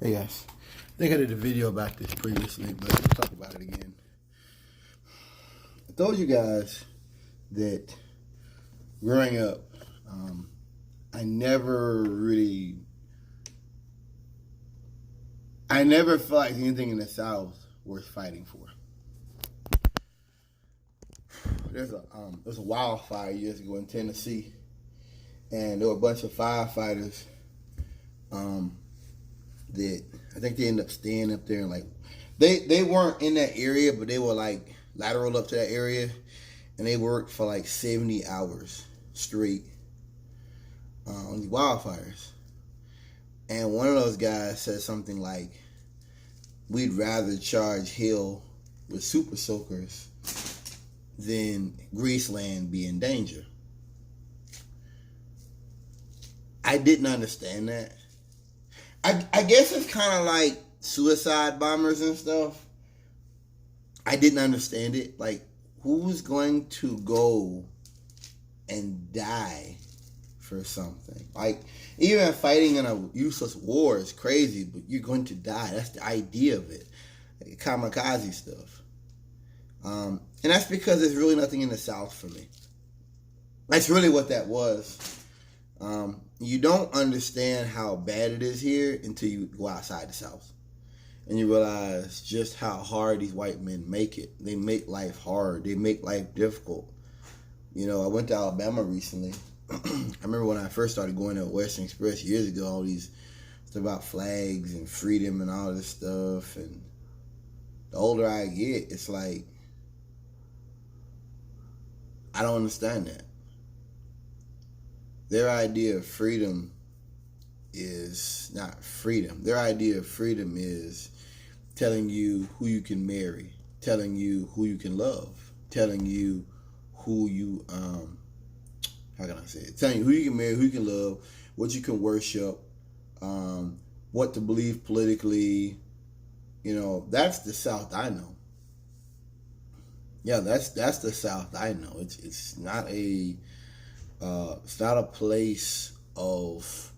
Hey guys, I think I did a video about this previously, but let's talk about it again. I told you guys that growing up, I never felt like anything in the South worth fighting for. There's a wildfire years ago in Tennessee, and there were a bunch of firefighters that I think they ended up staying up there, and like they weren't in that area, but they were like lateral up to that area, and they worked for like 70 hours straight on these wildfires. And one of those guys said something like, "We'd rather charge hell with super soakers than Graceland be in danger." I didn't understand that. I guess it's kind of like suicide bombers and stuff. I didn't understand it. Like, who's going to go and die for something? Like, even fighting in a useless war is crazy, but you're going to die. That's the idea of it. Like, kamikaze stuff. And that's because there's really nothing in the South for me. That's really what that was. You don't understand how bad it is here until you go outside the South. And you realize just how hard these white men make it. They make life hard. They make life difficult. You know, I went to Alabama recently. I remember when I first started going to Western Express years ago, all these stuff about flags and freedom and all this stuff. And the older I get, it's like, I don't understand that. Their idea of freedom is not freedom. Their idea of freedom is telling you who you can marry, telling you who you can love, telling you who you, how can I say it? Telling you who you can marry, who you can love, what you can worship, what to believe politically. You know, that's the South I know. Yeah, that's the South I know. It's not a place of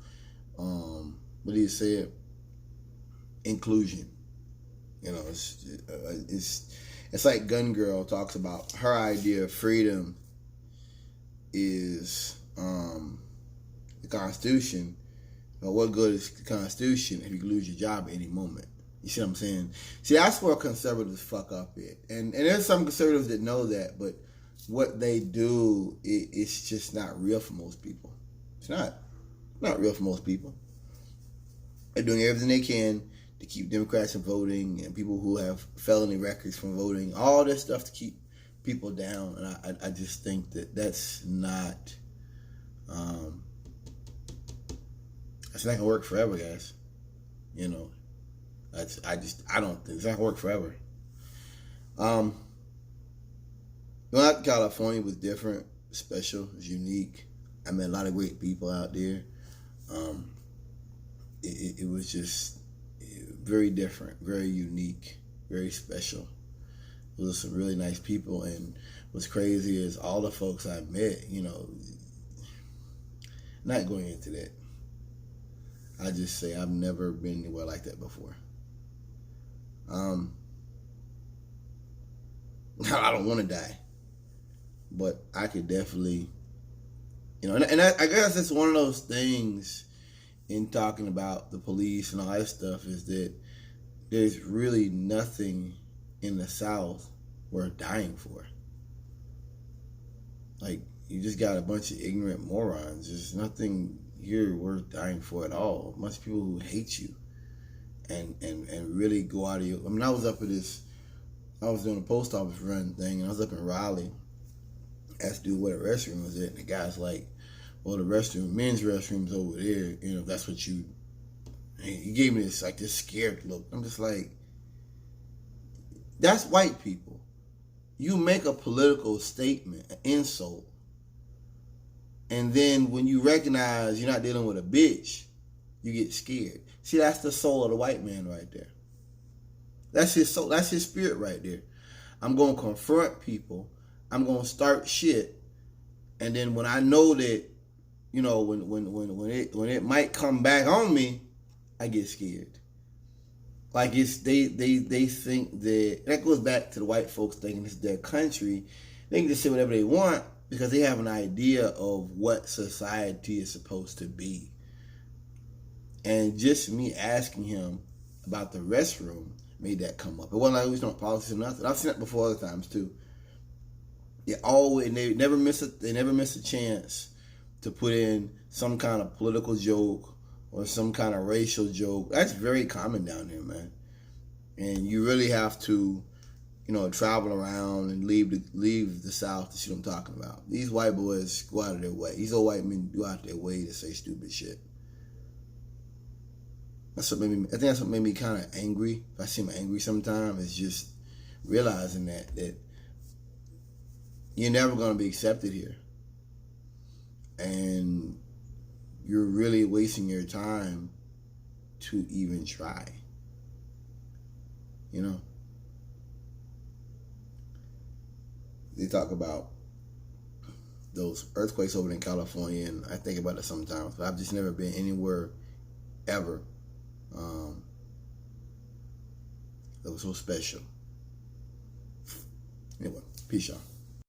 what do you say it? Inclusion. You know, it's like Gun Girl talks about. Her idea of freedom is the Constitution. But what good is the Constitution if you can lose your job at any moment? You see what I'm saying? See, that's where conservatives fuck up at. And there's some conservatives that know that, but what they do, it's just not real for most people. It's not real for most people. They're doing everything they can to keep Democrats from voting and people who have felony records from voting, all this stuff to keep people down. And I just think that that's not gonna work forever, guys. You know, I don't think it's not gonna work forever. Going out to California was different, special, it was unique. I met a lot of great people out there. It was just very different, very unique, very special. There was some really nice people, and what's crazy is all the folks I met, you know, not going into that. I just say I've never been anywhere like that before. I don't want to die, but I could definitely, you know, and I guess it's one of those things in talking about the police and all that stuff is that there's really nothing in the South worth dying for. Like, you just got a bunch of ignorant morons. There's nothing here worth dying for at all. A bunch of people who hate you and really go out of your, I mean, I was doing a post office run thing, and I was up in Raleigh. Asked dude where the restroom was at, and the guy's like, "Well, the men's restroom's over there. You know, that's what you." And he gave me this scared look. I'm just like, that's white people. You make a political statement, an insult, and then when you recognize you're not dealing with a bitch, you get scared. See, that's the soul of the white man right there. That's his soul. That's his spirit right there. I'm going to confront people. I'm going to start shit. And then when I know that, you know, when it might come back on me, I get scared. Like it's they think that goes back to the white folks thinking it's their country. They can just say whatever they want because they have an idea of what society is supposed to be. And just me asking him about the restroom made that come up. It wasn't like we was on politics or nothing. I've seen it before other times too. They never miss a chance to put in some kind of political joke or some kind of racial joke. That's very common down there, man. And you really have to, travel around and leave the South to see what I'm talking about. These white boys go out of their way. These old white men go out of their way to say stupid shit. I think that's what made me kind of angry. If I seem angry sometimes, it's just realizing that you're never going to be accepted here. And you're really wasting your time to even try. They talk about those earthquakes over in California, and I think about it sometimes, but I've just never been anywhere ever that was so special. Anyway, peace, y'all.